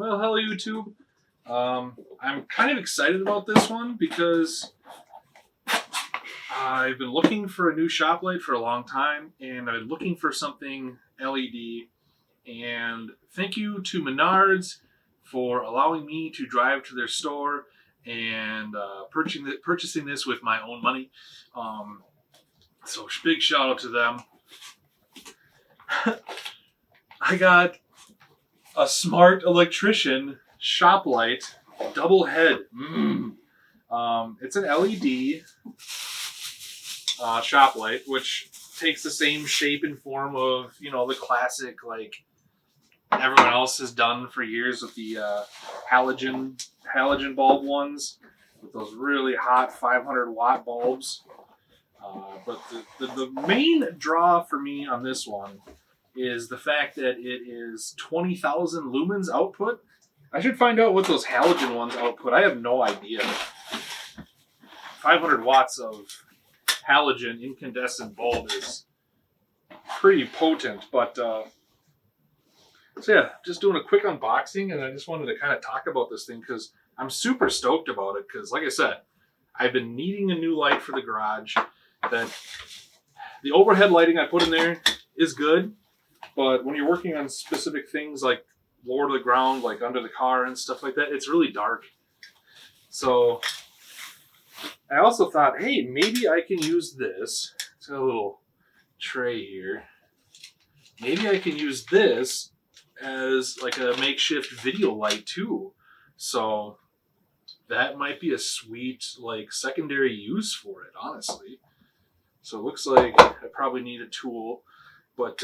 Well, hello YouTube. I'm kind of excited about this one because I've been looking for a new shop light for a long time, and I've been looking for something LED. And thank you to Menards for allowing me to drive to their store and purchasing this with my own money. So big shout out to them. I got a smart electrician shop light, double head. It's an LED shop light, which takes the same shape and form of, the classic, like everyone else has done for years with the halogen bulb ones, with those really hot 500 watt bulbs. But the main draw for me on this one is the fact that it is 20,000 lumens output. I should find out what those halogen ones output. I have no idea. 500 watts of halogen incandescent bulb is pretty potent, but so yeah, just doing a quick unboxing, and I just wanted to kind of talk about this thing because I'm super stoked about it because, like I said, I've been needing a new light for the garage. That the overhead lighting I put in there is good, but when you're working on specific things like lower to the ground, like under the car and stuff like that, it's really dark. So I also thought, hey, maybe I can use this. It's got a little tray here. Maybe I can use this as like a makeshift video light too. So that might be a sweet like secondary use for it, honestly. So it looks like I probably need a tool, but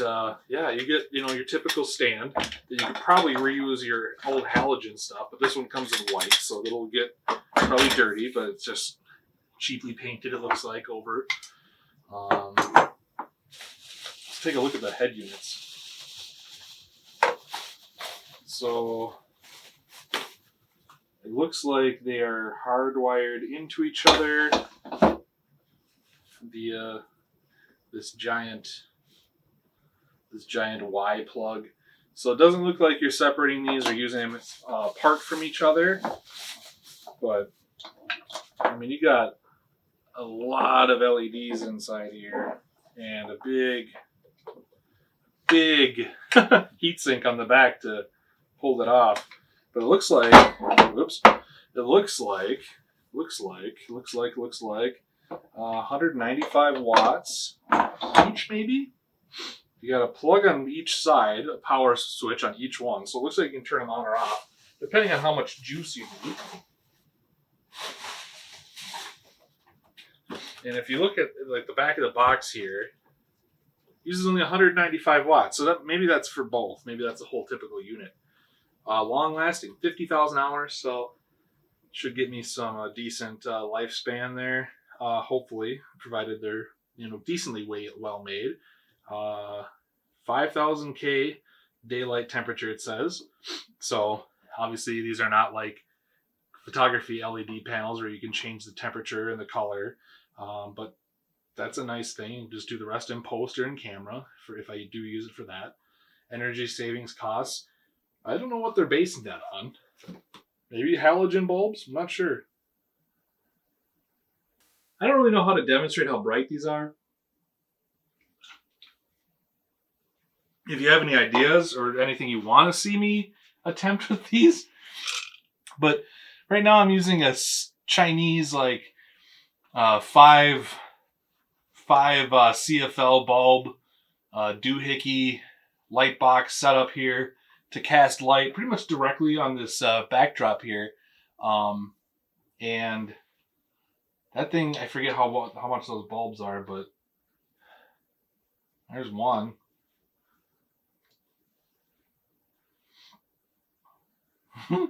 yeah, you get your typical stand. Then you could probably reuse your old halogen stuff, but this one comes in white, so it'll get probably dirty, but it's just cheaply painted, it looks like, over it. Let's take a look at the head units. So it looks like they are hardwired into each other. This giant Y plug. So it doesn't look like you're separating these or using them apart from each other. But I mean, you got a lot of LEDs inside here and a big heatsink on the back to hold it off. But it looks like, whoops, it looks like 195 watts each, maybe. You got a plug on each side, a power switch on each one. So it looks like you can turn them on or off, depending on how much juice you need. And if you look at like the back of the box here, it uses only 195 watts. So maybe that's for both. Maybe that's a whole typical unit. Long lasting, 50,000 hours. So should get me some decent lifespan there. Hopefully, provided they're decently well made. 5,000 K daylight temperature, it says. So obviously these are not like photography LED panels where you can change the temperature and the color. But that's a nice thing. Just do the rest in post or in camera for if I do use it for that. Energy savings costs. I don't know what they're basing that on. Maybe halogen bulbs? I'm not sure. I don't really know how to demonstrate how bright these are. If you have any ideas or anything you want to see me attempt with these. But right now I'm using a Chinese like 5 CFL bulb doohickey light box setup here to cast light pretty much directly on this backdrop here. And that thing, I forget how much those bulbs are, but there's one. I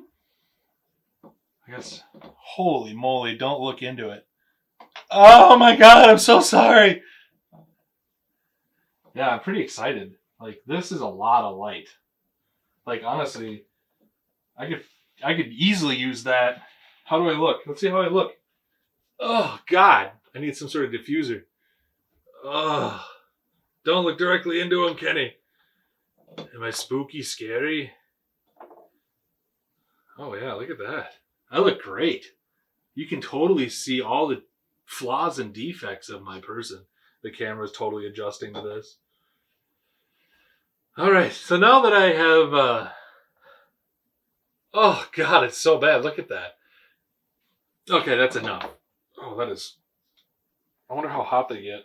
guess, holy moly, don't look into it. Oh my god, I'm so sorry. Yeah, I'm pretty excited. Like, this is a lot of light. Like, honestly, I could easily use that. How do I look? Let's see how I look. Oh god, I need some sort of diffuser. Oh, don't look directly into him, Kenny. Am I spooky, scary? Oh yeah, look at that. I look great. You can totally see all the flaws and defects of my person. The camera is totally adjusting to this. All right, so now that I have, oh God, it's so bad. Look at that. Okay, that's enough. Oh, that is. I wonder how hot they get.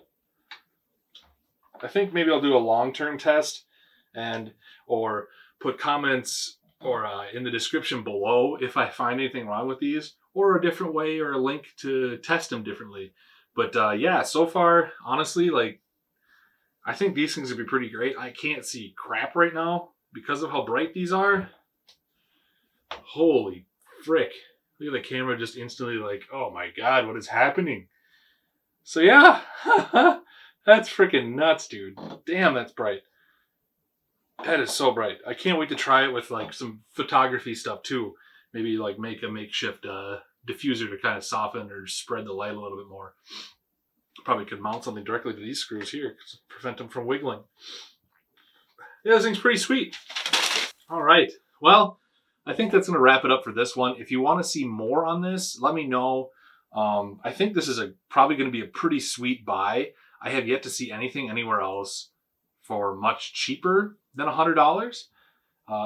I think maybe I'll do a long-term test, or put comments or in the description below if I find anything wrong with these, or a different way or a link to test them differently. But yeah, so far, honestly, like, I think these things would be pretty great. I can't see crap right now because of how bright these are. Holy frick. Look at the camera just instantly like, oh my God, what is happening? So yeah, that's freaking nuts, dude. Damn, that's bright. That is so bright. I can't wait to try it with like some photography stuff too. Maybe like make a makeshift diffuser to kind of soften or spread the light a little bit more. Probably could mount something directly to these screws here to prevent them from wiggling. Yeah, this thing's pretty sweet. All right. Well, I think that's going to wrap it up for this one. If you want to see more on this, let me know. I think this is probably going to be a pretty sweet buy. I have yet to see anything anywhere else for much cheaper than $100.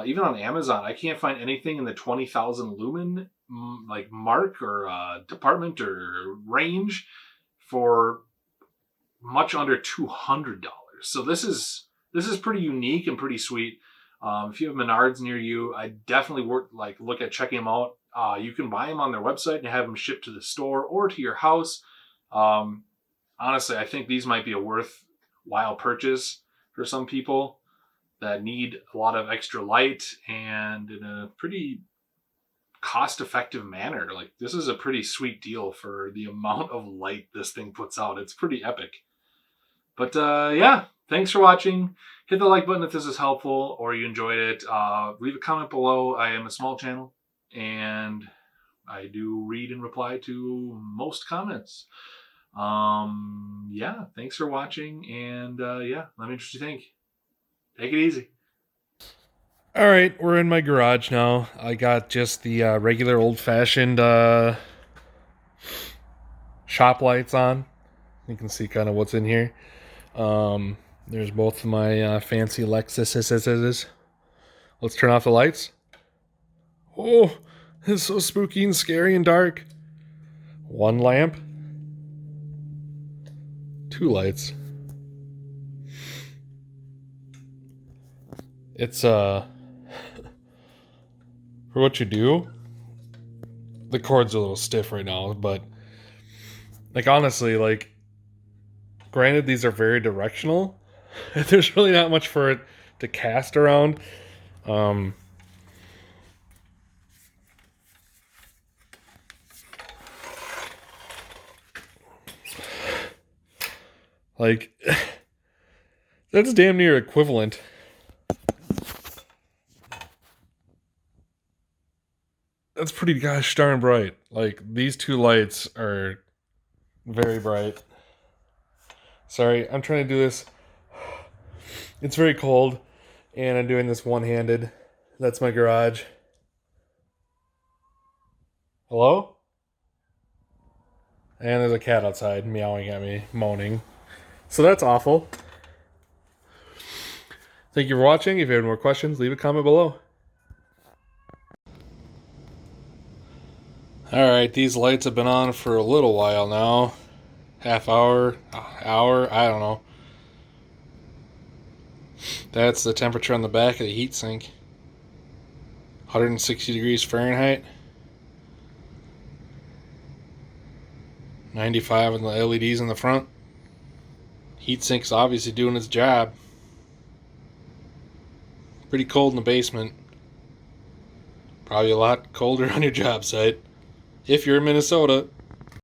Even on Amazon, I can't find anything in the 20,000 lumen like mark or department or range for much under $200. So this is pretty unique and pretty sweet. If you have Menards near you, I definitely look at checking them out. You can buy them on their website and have them shipped to the store or to your house. Honestly, I think these might be a worthwhile purchase for some people that need a lot of extra light and in a pretty cost-effective manner. Like, this is a pretty sweet deal for the amount of light this thing puts out. It's pretty epic. But yeah, thanks for watching. Hit the like button if this is helpful or you enjoyed it. Leave a comment below. I am a small channel and I do read and reply to most comments. Yeah, thanks for watching, and yeah, let me know what you think. Take it easy. All right, we're in my garage now. I got just the regular old-fashioned shop lights on. You can see kind of what's in here. There's both of my fancy Lexuses. Let's turn off the lights. Oh, it's so spooky and scary and dark. One lamp. Two lights. It's for what you do. The cord's a little stiff right now, but like honestly, like granted these are very directional. There's really not much for it to cast around. Like that's damn near equivalent. That's pretty gosh darn bright. Like, these two lights are very bright. Sorry, I'm trying to do this. It's very cold, and I'm doing this one-handed. That's my garage. Hello? And there's a cat outside meowing at me, moaning. So that's awful. Thank you for watching. If you have more questions, leave a comment below. Alright, these lights have been on for a little while now. Half hour, I don't know. That's the temperature on the back of the heatsink. 160 degrees Fahrenheit. 95 on the LEDs in the front. Heatsink's obviously doing its job. Pretty cold in the basement. Probably a lot colder on your job site. If you're in Minnesota.